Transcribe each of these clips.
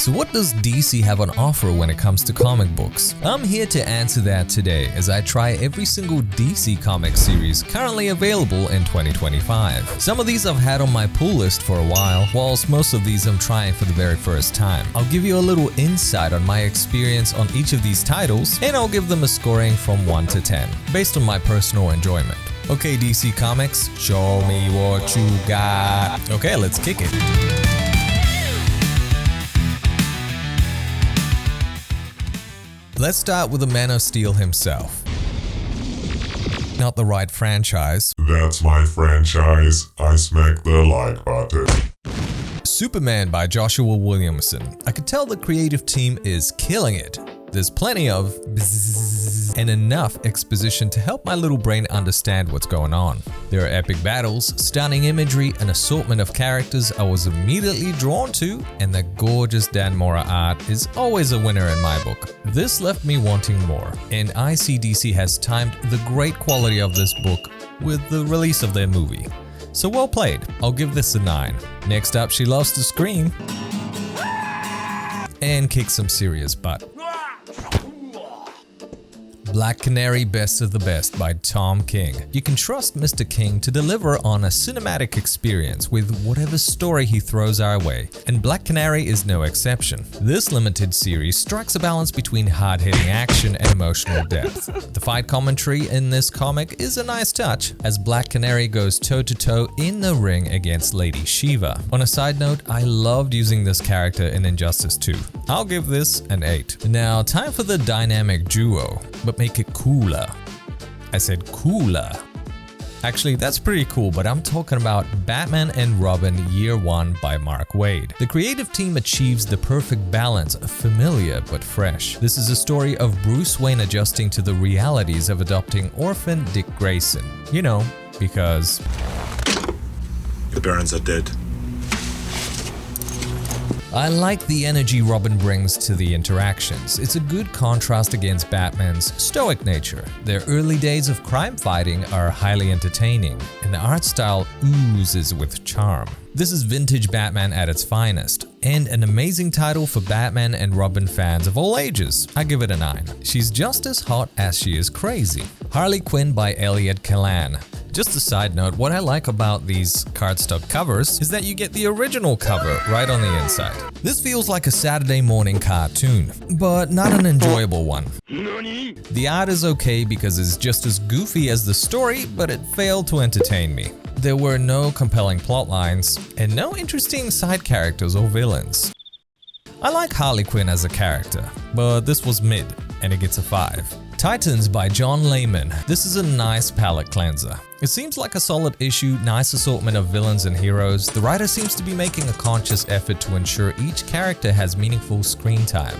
So what does DC have on offer when it comes to comic books? I'm here to answer that today as I try every single DC comic series currently available in 2025. Some of these I've had on my pull list for a while, whilst most of these I'm trying for the very first time. I'll give you a little insight on my experience on each of these titles, and I'll give them a scoring from 1 to 10, based on my personal enjoyment. Okay, DC Comics, show me what you got. Okay, let's kick it. Let's start with the Man of Steel himself. Not the right franchise. That's my franchise. I smack the like button. Superman by Joshua Williamson. I could tell the creative team is killing it. There's plenty of bzzz and enough exposition to help my little brain understand what's going on. There are epic battles, stunning imagery, an assortment of characters I was immediately drawn to, and the gorgeous Dan Mora art is always a winner in my book. This left me wanting more, and I see DC has timed the great quality of this book with the release of their movie. So well played, I'll give this a 9. Next up, she loves to scream and kick some serious butt. Black Canary Best of the Best by Tom King. You can trust Mr. King to deliver on a cinematic experience with whatever story he throws our way, and Black Canary is no exception. This limited series strikes a balance between hard-hitting action and emotional depth. The fight commentary in this comic is a nice touch, as Black Canary goes toe-to-toe in the ring against Lady Shiva. On a side note, I loved using this character in Injustice 2. I'll give this an 8. Now, time for the dynamic duo, but make it cooler. I said cooler. Actually, that's pretty cool, but I'm talking about Batman and Robin Year 1 by Mark Waid. The creative team achieves the perfect balance of familiar but fresh. This is a story of Bruce Wayne adjusting to the realities of adopting orphan Dick Grayson. You know, because your parents are dead. I like the energy Robin brings to the interactions. It's a good contrast against Batman's stoic nature. Their early days of crime fighting are highly entertaining, and the art style oozes with charm. This is vintage Batman at its finest, and an amazing title for Batman and Robin fans of all ages. I give it a 9. She's just as hot as she is crazy. Harley Quinn by Elliot Callan. Just a side note, what I like about these cardstock covers is that you get the original cover right on the inside. This feels like a Saturday morning cartoon, but not an enjoyable one. The art is okay because it's just as goofy as the story, but it failed to entertain me. There were no compelling plot lines and no interesting side characters or villains. I like Harley Quinn as a character, but this was mid, and it gets a 5. Titans by John Layman. This is a nice palette cleanser. It seems like a solid issue, nice assortment of villains and heroes. The writer seems to be making a conscious effort to ensure each character has meaningful screen time.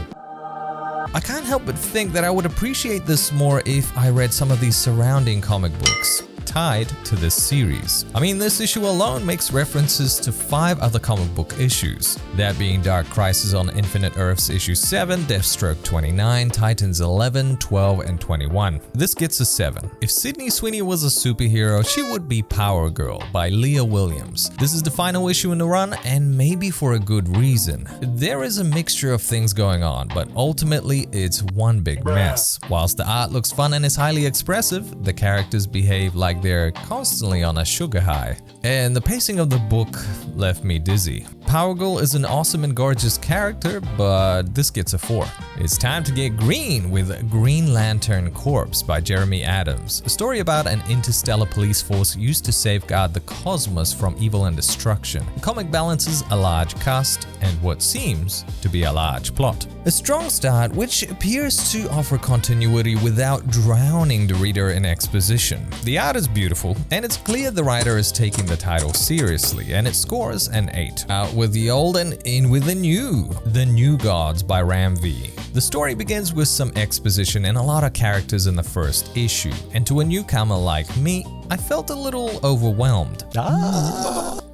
I can't help but think that I would appreciate this more if I read some of these surrounding comic books tied to this series. I mean, this issue alone makes references to 5 other comic book issues, that being Dark Crisis on Infinite Earths issue 7, Deathstroke 29, Titans 11, 12, and 21. This gets a 7. If Sydney Sweeney was a superhero, she would be Power Girl by Leah Williams. This is the final issue in the run, and maybe for a good reason. There is a mixture of things going on, but ultimately it's one big mess. Whilst the art looks fun and is highly expressive, the characters behave like they're constantly on a sugar high, and the pacing of the book left me dizzy. Power Girl is an awesome and gorgeous character, but this gets a 4. It's time to get green with Green Lantern Corps by Jeremy Adams, a story about an interstellar police force used to safeguard the cosmos from evil and destruction. The comic balances a large cast and what seems to be a large plot. A strong start which appears to offer continuity without drowning the reader in exposition. The art is beautiful, and it's clear the writer is taking the title seriously, and it scores an 8. Out with the old and in with the new. The New Gods by Ram V. The story begins with some exposition and a lot of characters in the first issue, and to a newcomer like me, I felt a little overwhelmed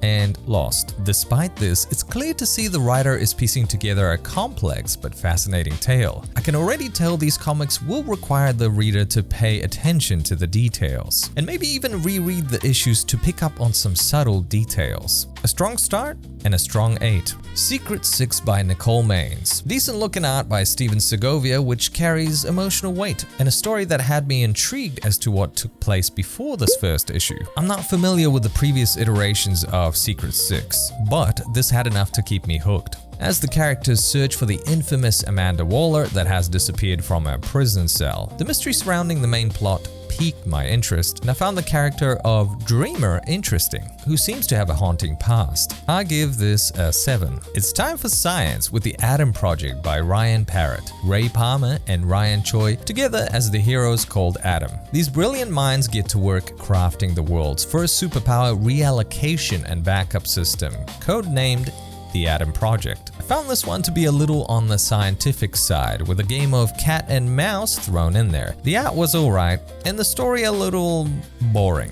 and lost. Despite this, it's clear to see the writer is piecing together a complex but fascinating tale. I can already tell these comics will require the reader to pay attention to the details, and maybe even reread the issues to pick up on some subtle details. A strong start and a strong 8. Secret 6 by Nicole Maines. Decent looking art by Steven Segovia, which carries emotional weight, and a story that had me intrigued as to what took place before this first issue. I'm not familiar with the previous iterations of Secret 6, but this had enough to keep me hooked. As the characters search for the infamous Amanda Waller that has disappeared from her prison cell, the mystery surrounding the main plot piqued my interest, and I found the character of Dreamer interesting, who seems to have a haunting past. I give this a 7. It's time for science with the Atom Project by Ryan Parrott, Ray Palmer, and Ryan Choi, together as the heroes called Atom. These brilliant minds get to work crafting the world's first superpower reallocation and backup system, codenamed the Atom Project. I found this one to be a little on the scientific side, with a game of cat and mouse thrown in there. The art was alright, and the story a little boring.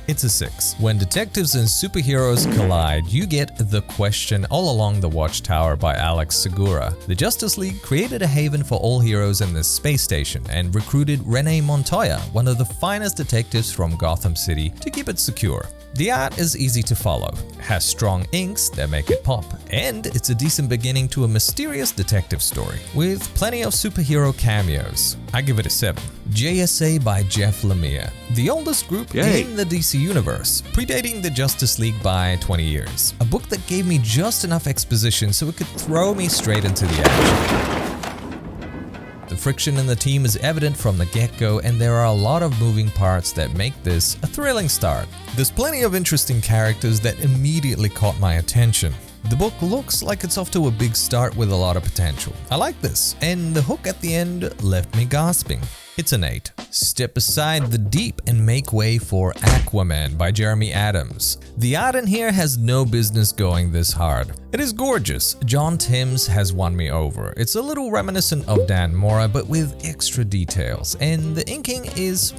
It's a 6. When detectives and superheroes collide, you get The Question All Along the Watchtower by Alex Segura. The Justice League created a haven for all heroes in this space station and recruited Renee Montoya, one of the finest detectives from Gotham City, to keep it secure. The art is easy to follow, has strong inks that make it pop, and it's a decent beginning to a mysterious detective story, with plenty of superhero cameos. I give it a 7. JSA by Jeff Lemire, the oldest group in the DC universe, predating the Justice League by 20 years. A book that gave me just enough exposition so it could throw me straight into the action. The friction in the team is evident from the get-go, and there are a lot of moving parts that make this a thrilling start. There's plenty of interesting characters that immediately caught my attention. The book looks like it's off to a big start with a lot of potential. I like this, and the hook at the end left me gasping. It's an 8. Step aside the deep and make way for Aquaman by Jeremy Adams. The art in here has no business going this hard. It is gorgeous. John Timms has won me over. It's a little reminiscent of Dan Mora, but with extra details, and the inking is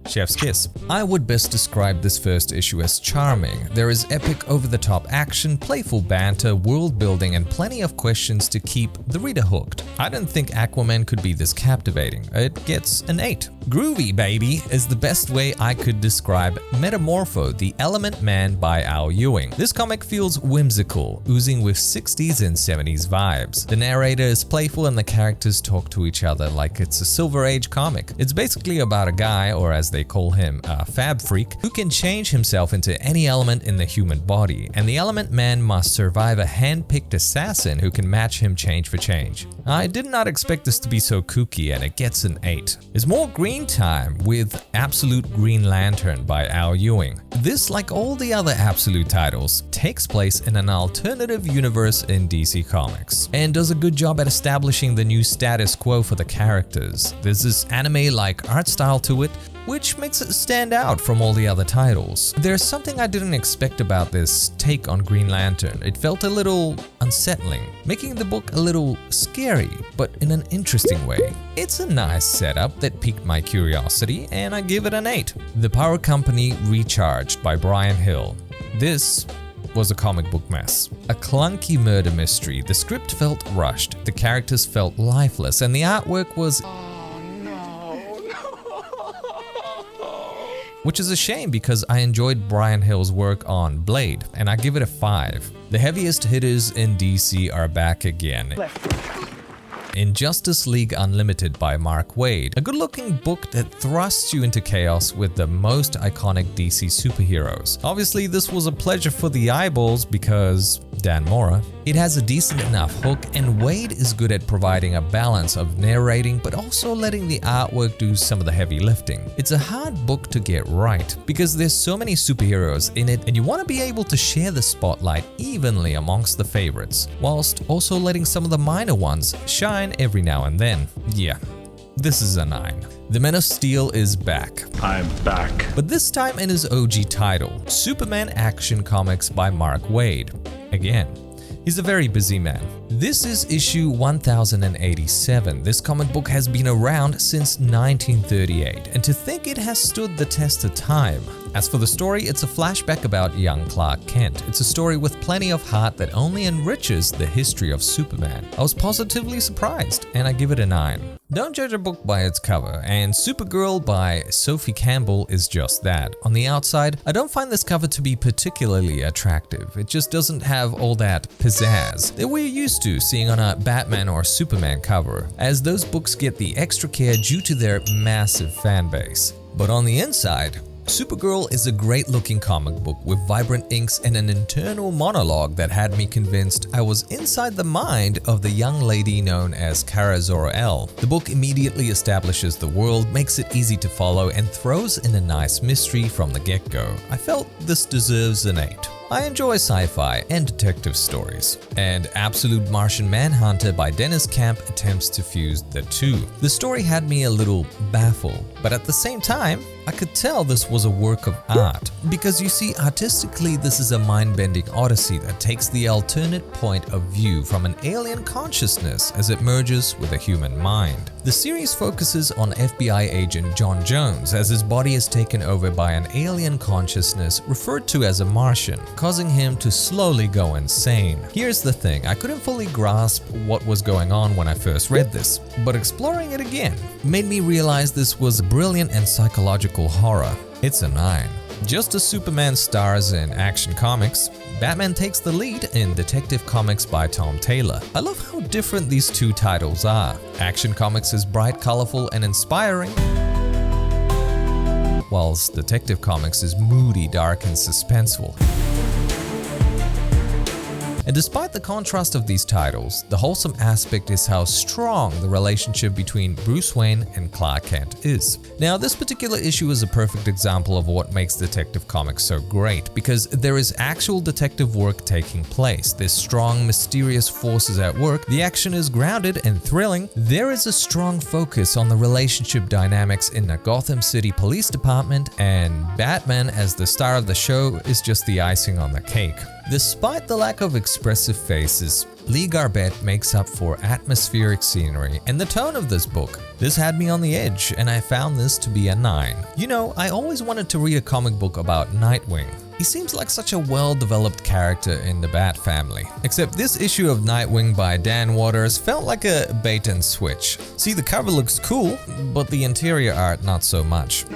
chef's kiss. I would best describe this first issue as charming. There is epic over-the-top action, playful banter, world building, and plenty of questions to keep the reader hooked. I didn't think Aquaman could be this captivating. It gets an 8. Groovy, baby, is the best way I could describe Metamorpho, the Element Man by Al Ewing. This comic feels whimsical, oozing with 60s and 70s vibes. The narrator is playful and the characters talk to each other like it's a Silver Age comic. It's basically about a guy, or as they call him, a fab freak, who can change himself into any element in the human body, and the Element Man must survive a hand-picked assassin who can match him change for change. I did not expect this to be so kooky, and it gets an 8. It's more green time with Absolute Green Lantern by Al Ewing. This, like all the other Absolute titles, takes place in an alternative universe in DC Comics, and does a good job at establishing the new status quo for the characters. There's this anime-like art style to it, which makes it stand out from all the other titles. There's something I didn't expect about this take on Green Lantern. It felt a little unsettling, making the book a little scary, but in an interesting way. It's a nice setup that piqued my curiosity, and I give it an 8. The Power Company Recharged by Brian Hill. This was a comic book mess. A clunky murder mystery. The script felt rushed, the characters felt lifeless, and the artwork was which is a shame because I enjoyed Brian Hill's work on Blade, and I give it a 5. The heaviest hitters in DC are back again. In Justice League Unlimited by Mark Waid, a good-looking book that thrusts you into chaos with the most iconic DC superheroes. Obviously, this was a pleasure for the eyeballs because Dan Mora. It has a decent enough hook, and Waid is good at providing a balance of narrating but also letting the artwork do some of the heavy lifting. It's a hard book to get right because there's so many superheroes in it, and you want to be able to share the spotlight evenly amongst the favorites, whilst also letting some of the minor ones shine every now and then. Yeah, this is a 9. The Man of Steel is back. I'm back. But this time in his OG title, Superman Action Comics by Mark Waid. Again. He's a very busy man. This is issue 1087. This comic book has been around since 1938, and to think it has stood the test of time. As for the story, it's a flashback about young Clark Kent. It's a story with plenty of heart that only enriches the history of Superman. I was positively surprised, and I give it a 9. Don't judge a book by its cover, and Supergirl by Sophie Campbell is just that. On the outside, I don't find this cover to be particularly attractive. It just doesn't have all that pizzazz that we're used to seeing on a Batman or Superman cover, as those books get the extra care due to their massive fan base. But on the inside, Supergirl is a great-looking comic book with vibrant inks and an internal monologue that had me convinced I was inside the mind of the young lady known as Kara Zor-El. The book immediately establishes the world, makes it easy to follow, and throws in a nice mystery from the get-go. I felt this deserves an 8. I enjoy sci-fi and detective stories, and Absolute Martian Manhunter by Dennis Camp attempts to fuse the two. The story had me a little baffled, but at the same time, I could tell this was a work of art, because you see, artistically this is a mind-bending odyssey that takes the alternate point of view from an alien consciousness as it merges with a human mind. The series focuses on FBI agent John Jones as his body is taken over by an alien consciousness referred to as a Martian, causing him to slowly go insane. Here's the thing, I couldn't fully grasp what was going on when I first read this, but exploring it again made me realize this was brilliant and psychological horror. It's a 9. Just as Superman stars in Action Comics, Batman takes the lead in Detective Comics by Tom Taylor. I love how different these two titles are. Action Comics is bright, colorful, and inspiring, whilst Detective Comics is moody, dark, and suspenseful. And despite the contrast of these titles, the wholesome aspect is how strong the relationship between Bruce Wayne and Clark Kent is. Now, this particular issue is a perfect example of what makes Detective Comics so great, because there is actual detective work taking place. There's strong, mysterious forces at work, the action is grounded and thrilling, there is a strong focus on the relationship dynamics in the Gotham City Police Department, and Batman as the star of the show is just the icing on the cake. Despite the lack of expressive faces, Lee Garbett makes up for atmospheric scenery and the tone of this book. This had me on the edge, and I found this to be a 9. You know, I always wanted to read a comic book about Nightwing. He seems like such a well-developed character in the Bat family. Except this issue of Nightwing by Dan Waters felt like a bait and switch. See, the cover looks cool, but the interior art not so much.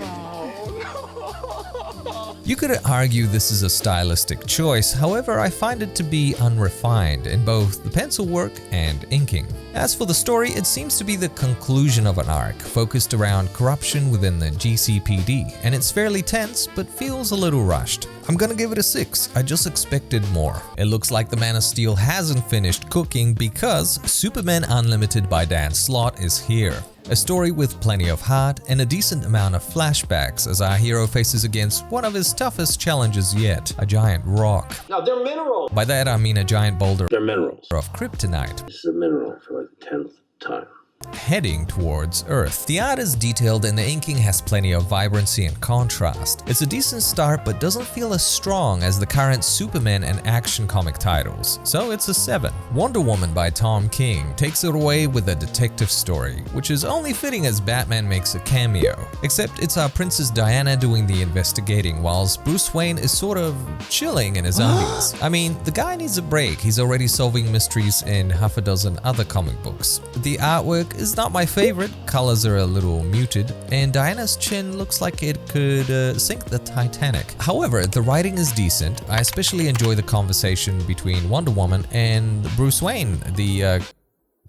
You could argue this is a stylistic choice, however I find it to be unrefined in both the pencil work and inking. As for the story, it seems to be the conclusion of an arc, focused around corruption within the GCPD, and it's fairly tense but feels a little rushed. I'm gonna give it a 6, I just expected more. It looks like the Man of Steel hasn't finished cooking because Superman Unlimited by Dan Slott is here. A story with plenty of heart and a decent amount of flashbacks as our hero faces against one of his toughest challenges yet, a giant rock. Now, they're minerals. By that I mean a giant boulder They're minerals. of kryptonite. This is a mineral for like the 10th time. Heading towards Earth. The art is detailed and the inking has plenty of vibrancy and contrast. It's a decent start but doesn't feel as strong as the current Superman and Action comic titles, so it's a 7. Wonder Woman by Tom King takes it away with a detective story, which is only fitting as Batman makes a cameo. Except it's our Princess Diana doing the investigating whilst Bruce Wayne is sort of chilling in his undies. I mean, the guy needs a break, he's already solving mysteries in half a dozen other comic books. The artwork is not my favorite, colors are a little muted, and Diana's chin looks like it could sink the Titanic. However, the writing is decent. I especially enjoy the conversation between Wonder Woman and Bruce Wayne, the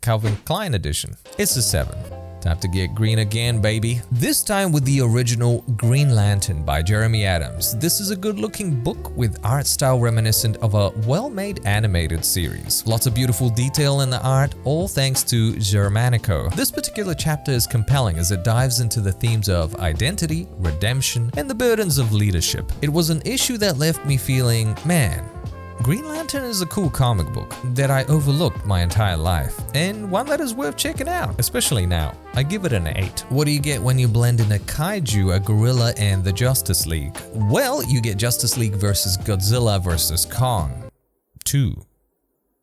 Calvin Klein edition. It's a 7. Time to get green again, baby. This time with the original Green Lantern by Jeremy Adams. This is a good-looking book with art style reminiscent of a well-made animated series. Lots of beautiful detail in the art, all thanks to Germanico. This particular chapter is compelling as it dives into the themes of identity, redemption, and the burdens of leadership. It was an issue that left me feeling, man, Green Lantern is a cool comic book that I overlooked my entire life, and one that is worth checking out, especially now. I give it an 8. What do you get when you blend in a kaiju, a gorilla, and the Justice League? Well, you get Justice League versus Godzilla versus Kong 2.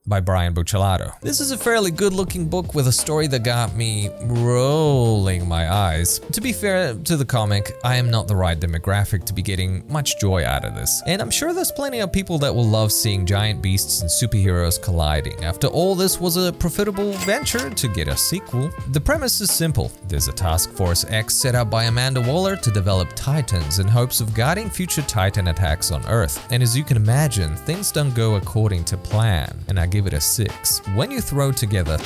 by Brian Buccellato. This is a fairly good-looking book with a story that got me rolling my eyes. To be fair to the comic, I am not the right demographic to be getting much joy out of this, and I'm sure there's plenty of people that will love seeing giant beasts and superheroes colliding. After all, this was a profitable venture to get a sequel. The premise is simple. There's a Task Force X set up by Amanda Waller to develop Titans in hopes of guiding future Titan attacks on Earth. And as you can imagine, things don't go according to plan, and I give it a 6. When you throw together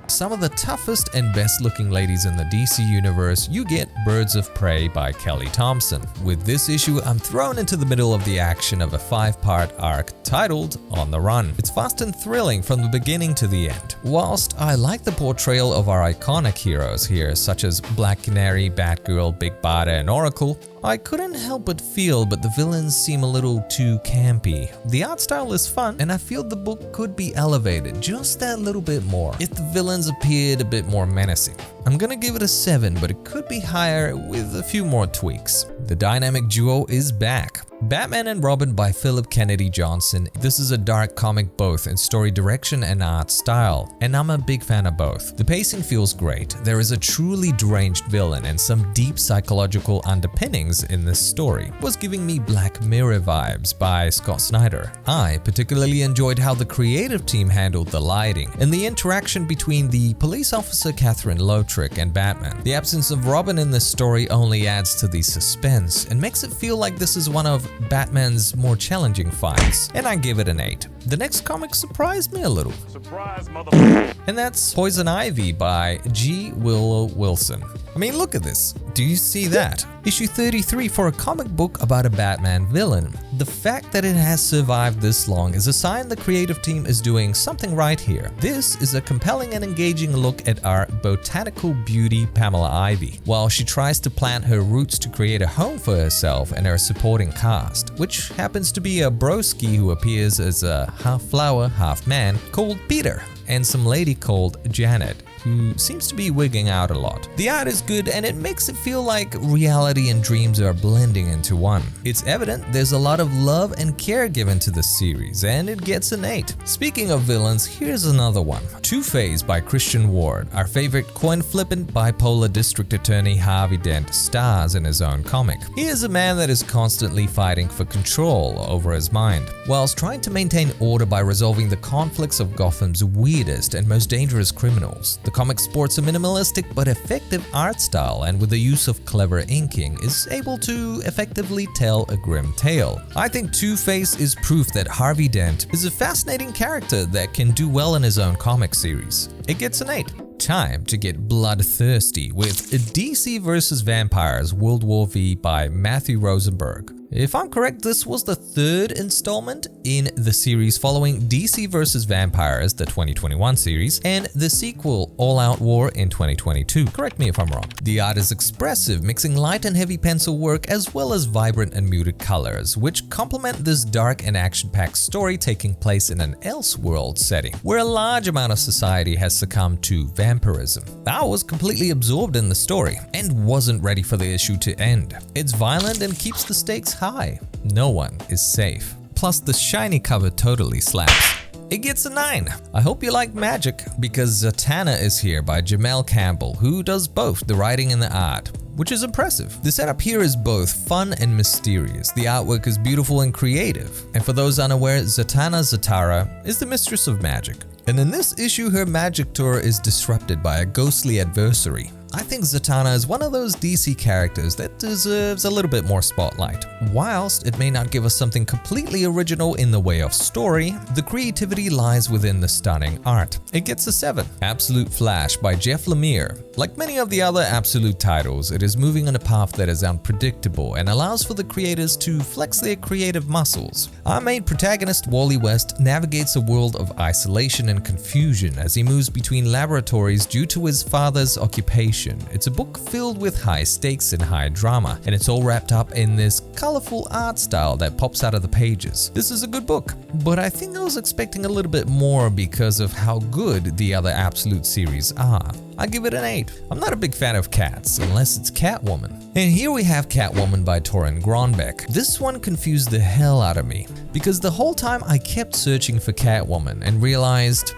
some of the toughest and best looking ladies in the DC universe, you get Birds of Prey by Kelly Thompson. With this issue, I'm thrown into the middle of the action of a 5-part arc titled On the Run. It's fast and thrilling from the beginning to the end. Whilst I like the portrayal of our iconic heroes here, such as Black Canary, Batgirl, Big Bada, and Oracle, I couldn't help but feel the villains seem a little too campy. The art style is fun, and I feel the book could be elevated just that little bit more if the villains appeared a bit more menacing. I'm gonna give it a 7, but it could be higher with a few more tweaks. The dynamic duo is back. Batman and Robin by Philip Kennedy Johnson. This is a dark comic both in story direction and art style, and I'm a big fan of both. The pacing feels great. There is a truly deranged villain and some deep psychological underpinnings in this story. It was giving me Black Mirror vibes by Scott Snyder. I particularly enjoyed how the creative team handled the lighting and the interaction between the police officer Catherine Lautrec and Batman. The absence of Robin in this story only adds to the suspense and makes it feel like this is one of Batman's more challenging fights, and I give it an 8. The next comic surprised me a little. Surprise, motherfucker! And that's Poison Ivy by G. Willow Wilson. I mean, look at this. Do you see that? Issue 33 for a comic book about a Batman villain. The fact that it has survived this long is a sign the creative team is doing something right here. This is a compelling and engaging look at our botanical beauty Pamela Ivy, while she tries to plant her roots to create a home for herself and her supporting cast, which happens to be a broski who appears as a half flower, half man called Peter, and some lady called Janet, who seems to be wigging out a lot. The art is good and it makes it feel like reality and dreams are blending into one. It's evident there's a lot of love and care given to the series, and it gets an 8. Speaking of villains, here's another one. Two-Face by Christian Ward. Our favorite coin-flippant bipolar district attorney Harvey Dent stars in his own comic. He is a man that is constantly fighting for control over his mind, whilst trying to maintain order by resolving the conflicts of Gotham's weirdest and most dangerous criminals. The comic sports a minimalistic but effective art style, and with the use of clever inking is able to effectively tell a grim tale. I think Two-Face is proof that Harvey Dent is a fascinating character that can do well in his own comic series. It gets an 8. Time to get bloodthirsty with DC vs. Vampires World War V by Matthew Rosenberg. If I'm correct, this was the 3rd installment in the series following DC vs. Vampires, the 2021 series, and the sequel All Out War in 2022. Correct me if I'm wrong. The art is expressive, mixing light and heavy pencil work as well as vibrant and muted colors, which complement this dark and action-packed story taking place in an Elseworld setting, where a large amount of society has succumbed to vampirism. I was completely absorbed in the story and wasn't ready for the issue to end. It's violent and keeps the stakes high. No one is safe. Plus, the shiny cover totally slaps. It gets a 9. I hope you like magic, because Zatanna is here by Jamel Campbell, who does both the writing and the art, which is impressive. The setup here is both fun and mysterious. The artwork is beautiful and creative. And for those unaware, Zatanna Zatara is the mistress of magic. And in this issue, her magic tour is disrupted by a ghostly adversary. I think Zatanna is one of those DC characters that deserves a little bit more spotlight. Whilst it may not give us something completely original in the way of story, the creativity lies within the stunning art. It gets a 7. Absolute Flash by Jeff Lemire. Like many of the other Absolute titles, it is moving on a path that is unpredictable and allows for the creators to flex their creative muscles. Our main protagonist, Wally West, navigates a world of isolation and confusion as he moves between laboratories due to his father's occupation. It's a book filled with high stakes and high drama, and it's all wrapped up in this colorful art style that pops out of the pages. This is a good book, but I think I was expecting a little bit more because of how good the other Absolute series are. I give it an 8. I'm not a big fan of cats, unless it's Catwoman. And here we have Catwoman by Torren Grønbekk. This one confused the hell out of me, because the whole time I kept searching for Catwoman and realized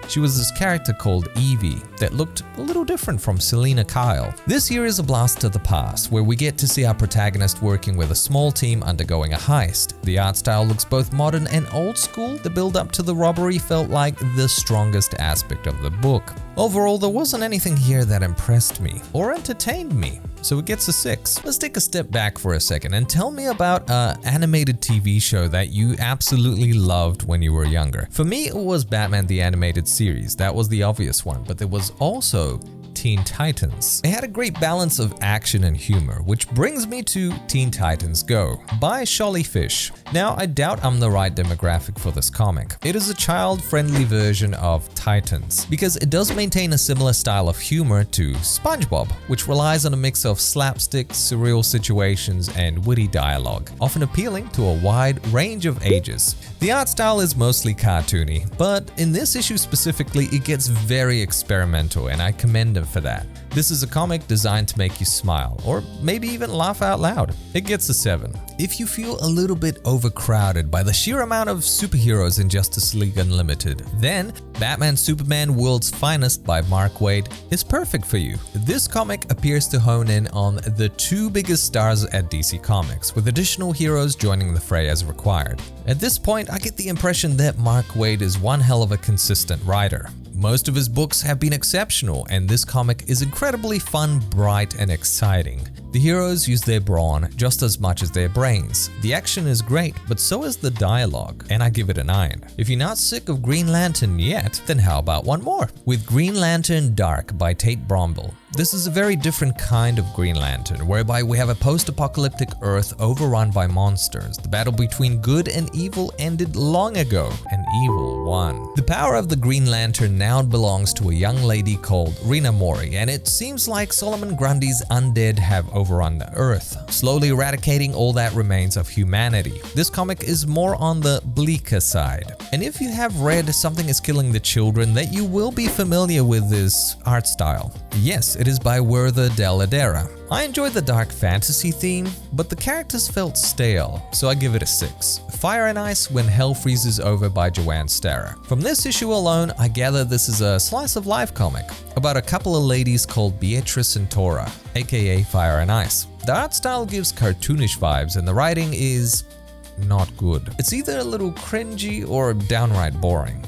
she was this character called Evie that looked a little different from Selina Kyle. This here is a blast to the past, where we get to see our protagonist working with a small team undergoing a heist. The art style looks both modern and old school. The build up to the robbery felt like the strongest aspect of the book. Overall, there wasn't anything here that impressed me or entertained me, so it gets a 6. Let's take a step back for a second and tell me about an animated TV show that you absolutely loved when you were younger. For me, it was Batman the Animated Series. That was the obvious one, but there was also Teen Titans. It had a great balance of action and humor, which brings me to Teen Titans Go by Sholly Fish. Now, I doubt I'm the right demographic for this comic. It is a child-friendly version of Titans, because it does maintain a similar style of humor to SpongeBob, which relies on a mix of slapstick, surreal situations, and witty dialogue, often appealing to a wide range of ages. The art style is mostly cartoony, but in this issue specifically, it gets very experimental, and I commend them for that. This is a comic designed to make you smile, or maybe even laugh out loud. It gets a 7. If you feel a little bit overcrowded by the sheer amount of superheroes in Justice League Unlimited, then Batman Superman World's Finest by Mark Waid is perfect for you. This comic appears to hone in on the 2 biggest stars at DC Comics, with additional heroes joining the fray as required. At this point, I get the impression that Mark Waid is one hell of a consistent writer. Most of his books have been exceptional, and this comic is incredibly fun, bright, and exciting. The heroes use their brawn just as much as their brains. The action is great, but so is the dialogue, and I give it a 9. If you're not sick of Green Lantern yet, then how about one more? With Green Lantern Dark by Tate Brombill. This is a very different kind of Green Lantern, whereby we have a post-apocalyptic Earth overrun by monsters. The battle between good and evil ended long ago, and evil won. The power of the Green Lantern now belongs to a young lady called Rina Mori, and it seems like Solomon Grundy's undead have overrun the Earth, slowly eradicating all that remains of humanity. This comic is more on the bleaker side. And if you have read Something is Killing the Children, then you will be familiar with this art style. Yes, it is by Werther Dell'Edera. I enjoyed the dark fantasy theme, but the characters felt stale, so I give it a 6. Fire and Ice When Hell Freezes Over by Joanne Starrer. From this issue alone, I gather this is a slice of life comic about a couple of ladies called Beatrice and Tora, aka Fire and Ice. The art style gives cartoonish vibes, and the writing is not good. It's either a little cringy or downright boring.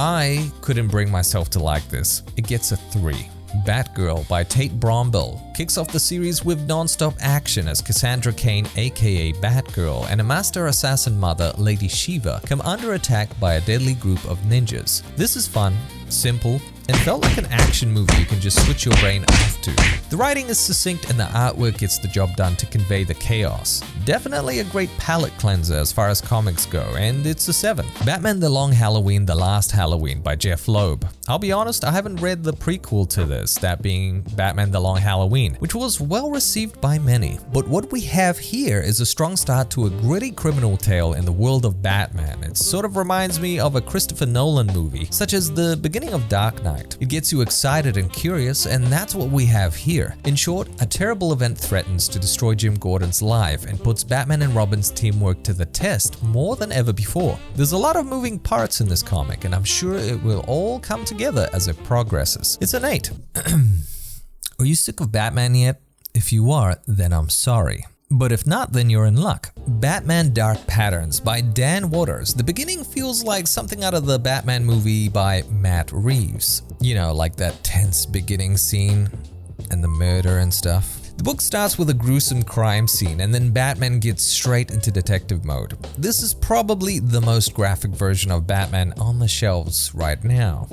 I couldn't bring myself to like this. It gets a 3. Batgirl by Tate Brombill kicks off the series with non-stop action as Cassandra Cain, aka Batgirl, and a master assassin mother, Lady Shiva, come under attack by a deadly group of ninjas. This is fun, simple, and felt like an action movie you can just switch your brain off to. The writing is succinct and the artwork gets the job done to convey the chaos. Definitely a great palate cleanser as far as comics go, and it's a 7. Batman The Long Halloween, The Last Halloween by Jeff Loeb. I'll be honest, I haven't read the prequel to this, that being Batman The Long Halloween, which was well received by many. But what we have here is a strong start to a gritty criminal tale in the world of Batman. It sort of reminds me of a Christopher Nolan movie, such as the beginning of Dark Knight. It gets you excited and curious, and that's what we have here. In short, a terrible event threatens to destroy Jim Gordon's life and puts Batman and Robin's teamwork to the test more than ever before. There's a lot of moving parts in this comic, and I'm sure it will all come together as it progresses. It's an 8. Are you sick of Batman yet? If you are, then I'm sorry. But if not, then you're in luck. Batman Dark Patterns by Dan Waters. The beginning feels like something out of the Batman movie by Matt Reeves. You know, like that tense beginning scene and the murder and stuff. The book starts with a gruesome crime scene, and then Batman gets straight into detective mode. This is probably the most graphic version of Batman on the shelves right now.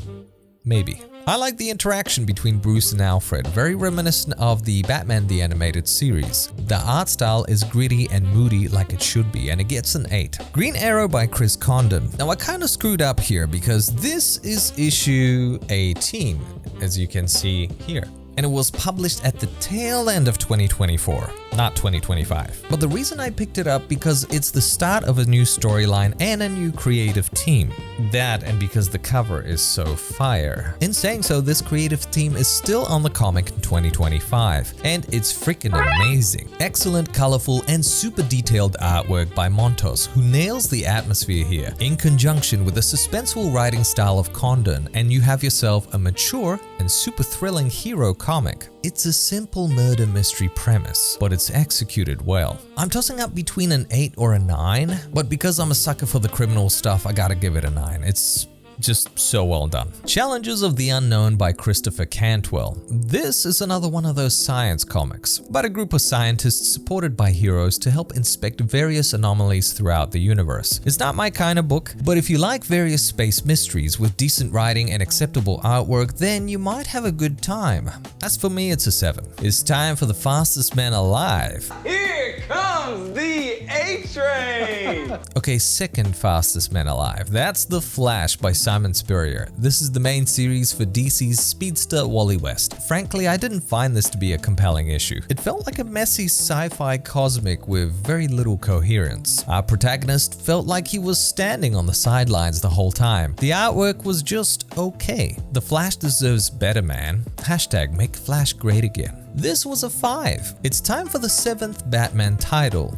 Maybe. I like the interaction between Bruce and Alfred, very reminiscent of the Batman the Animated Series. The art style is gritty and moody like it should be, and it gets an 8. Green Arrow by Chris Condon. Now I kinda screwed up here because this is issue 18, as you can see here. and it was published at the tail end of 2024, not 2025. But the reason I picked it up because it's the start of a new storyline and a new creative team. That and because the cover is so fire. In saying so, this creative team is still on the comic in 2025, and it's freaking amazing. Excellent, colorful, and super detailed artwork by Montos, who nails the atmosphere here, in conjunction with the suspenseful writing style of Condon, and you have yourself a mature and super thrilling hero comic. It's a simple murder mystery premise, but it's executed well. I'm tossing up between an 8 or a 9, but because I'm a sucker for the criminal stuff, I gotta give it a 9. It's just so well done. Challenges of the Unknown by Christopher Cantwell. This is another one of those science comics, about a group of scientists supported by heroes to help inspect various anomalies throughout the universe. It's not my kind of book, but if you like various space mysteries with decent writing and acceptable artwork, then you might have a good time. As for me, it's a 7. It's time for the fastest man alive. Here comes the A-Train! Okay, second fastest man alive. That's The Flash by Simon Spurrier. This is the main series for DC's speedster Wally West. Frankly, I didn't find this to be a compelling issue. It felt like a messy sci-fi cosmic with very little coherence. Our protagonist felt like he was standing on the sidelines the whole time. The artwork was just okay. The Flash deserves better, man. Hashtag make Flash great again. This was a 5. It's time for the 7th Batman titled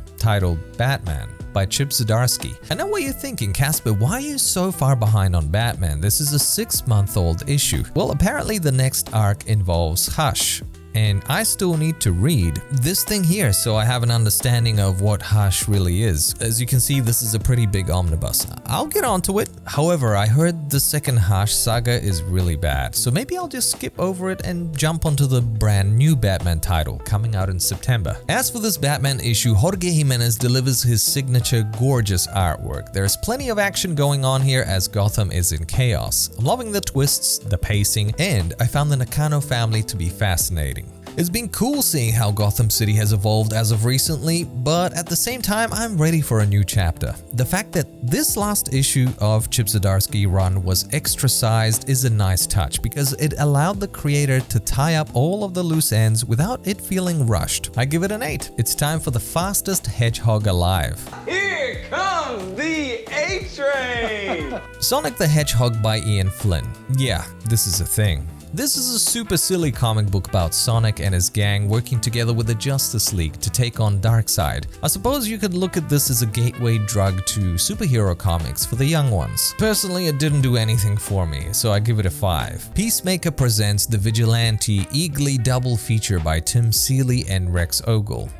Batman by Chip Zdarsky. I know what you're thinking, Casper, why are you so far behind on Batman? This is a 6-month-old issue. Well, apparently the next arc involves Hush, and I still need to read this thing here so I have an understanding of what Hush really is. As you can see, this is a pretty big omnibus. I'll get onto it. However, I heard the second Hush saga is really bad, so maybe I'll just skip over it and jump onto the brand new Batman title coming out in September. As for this Batman issue, Jorge Jimenez delivers his signature gorgeous artwork. There's plenty of action going on here as Gotham is in chaos. I'm loving the twists, the pacing, and I found the Nakano family to be fascinating. It's been cool seeing how Gotham City has evolved as of recently, but at the same time, I'm ready for a new chapter. The fact that this last issue of Chip Zdarsky run was extra-sized is a nice touch because it allowed the creator to tie up all of the loose ends without it feeling rushed. I give it an 8. It's time for the fastest hedgehog alive. Here comes the A-Train! Sonic the Hedgehog by Ian Flynn. Yeah, this is a thing. This is a super silly comic book about Sonic and his gang working together with the Justice League to take on Darkseid. I suppose you could look at this as a gateway drug to superhero comics for the young ones. Personally, it didn't do anything for me, so I give it a 5. Peacemaker presents the Vigilante Eagly double feature by Tim Seeley and Rex Ogle.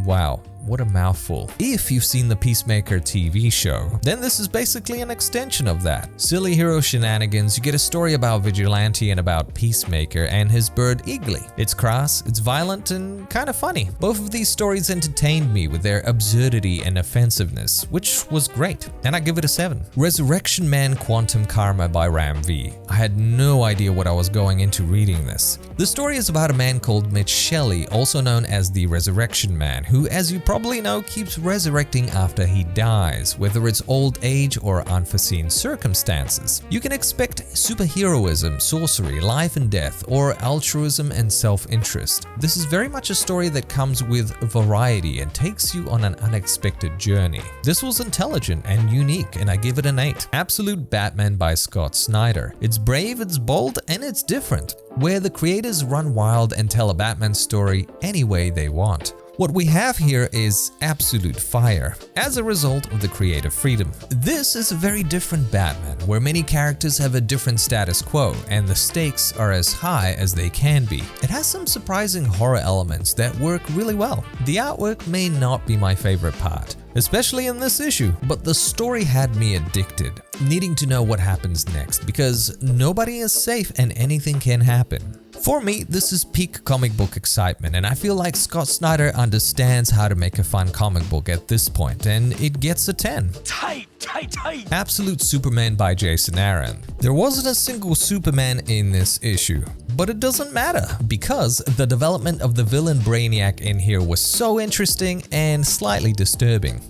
Wow. What a mouthful. If you've seen the Peacemaker TV show, then this is basically an extension of that. Silly hero shenanigans, you get a story about Vigilante and about Peacemaker and his bird Eagly. It's crass, it's violent, and kind of funny. Both of these stories entertained me with their absurdity and offensiveness, which was great, and I give it a 7. Resurrection Man Quantum Karma by Ram V. I had no idea what I was going into reading this. The story is about a man called Mitch Shelley, also known as the Resurrection Man, who, as you probably know, keeps resurrecting after he dies, whether it's old age or unforeseen circumstances. You can expect superheroism, sorcery, life and death, or altruism and self-interest. This is very much a story that comes with variety and takes you on an unexpected journey. This was intelligent and unique, and I give it an 8. Absolute Batman by Scott Snyder. It's brave, it's bold, and it's different, where the creators run wild and tell a Batman story any way they want. What we have here is absolute fire, as a result of the creative freedom. This is a very different Batman, where many characters have a different status quo, and the stakes are as high as they can be. It has some surprising horror elements that work really well. The artwork may not be my favorite part, especially in this issue, but the story had me addicted, needing to know what happens next, because nobody is safe and anything can happen. For me, this is peak comic book excitement, and I feel like Scott Snyder understands how to make a fun comic book at this point, and it gets a 10. Tight! Absolute Superman by Jason Aaron. There wasn't a single Superman in this issue, but it doesn't matter, because the development of the villain Brainiac in here was so interesting and slightly disturbing.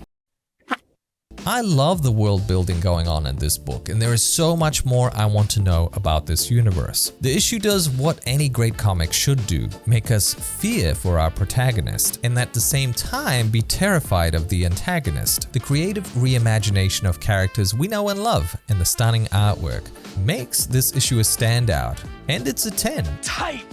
I love the world building going on in this book, and there is so much more I want to know about this universe. The issue does what any great comic should do, make us fear for our protagonist, and at the same time be terrified of the antagonist. The creative reimagination of characters we know and love, and the stunning artwork makes this issue a standout. And it's a 10. Tight.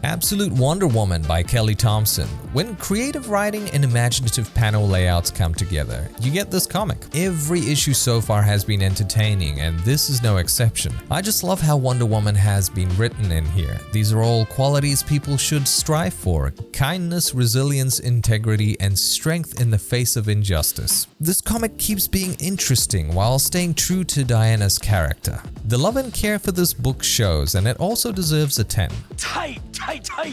Absolute Wonder Woman by Kelly Thompson. When creative writing and imaginative panel layouts come together, you get this comic. Every issue so far has been entertaining, and this is no exception. I just love how Wonder Woman has been written in here. These are all qualities people should strive for: kindness, resilience, integrity, and strength in the face of injustice. This comic keeps being interesting while staying true to Diana's character. The love and care for this book shows, and it also deserves a 10. Tight.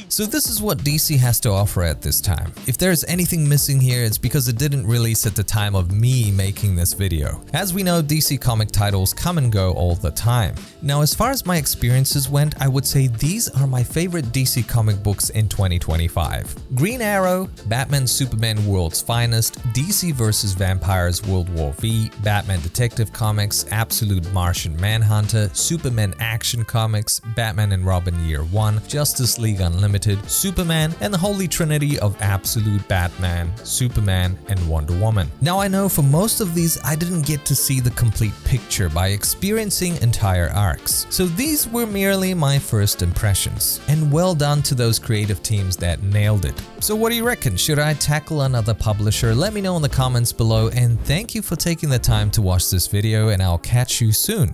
So this is what DC has to offer at this time. If there's anything missing here, it's because it didn't release at the time of me making this video. As we know, DC comic titles come and go all the time. Now, as far as my experiences went, I would say these are my favorite DC comic books in 2025. Green Arrow, Batman Superman World's Finest, DC vs. Vampires World War V, Batman Detective Comics, Absolute Martian Manhunter, Superman Action Comics, Batman and Robin Year One, Justice League Unlimited, Superman, and the holy trinity of Absolute Batman, Superman, and Wonder Woman. Now, I know for most of these I didn't get to see the complete picture by experiencing entire arcs, so these were merely my first impressions. And well done to those creative teams that nailed it. So what do you reckon? Should I tackle another publisher? Let me know in the comments below, and thank you for taking the time to watch this video, and I'll catch you soon.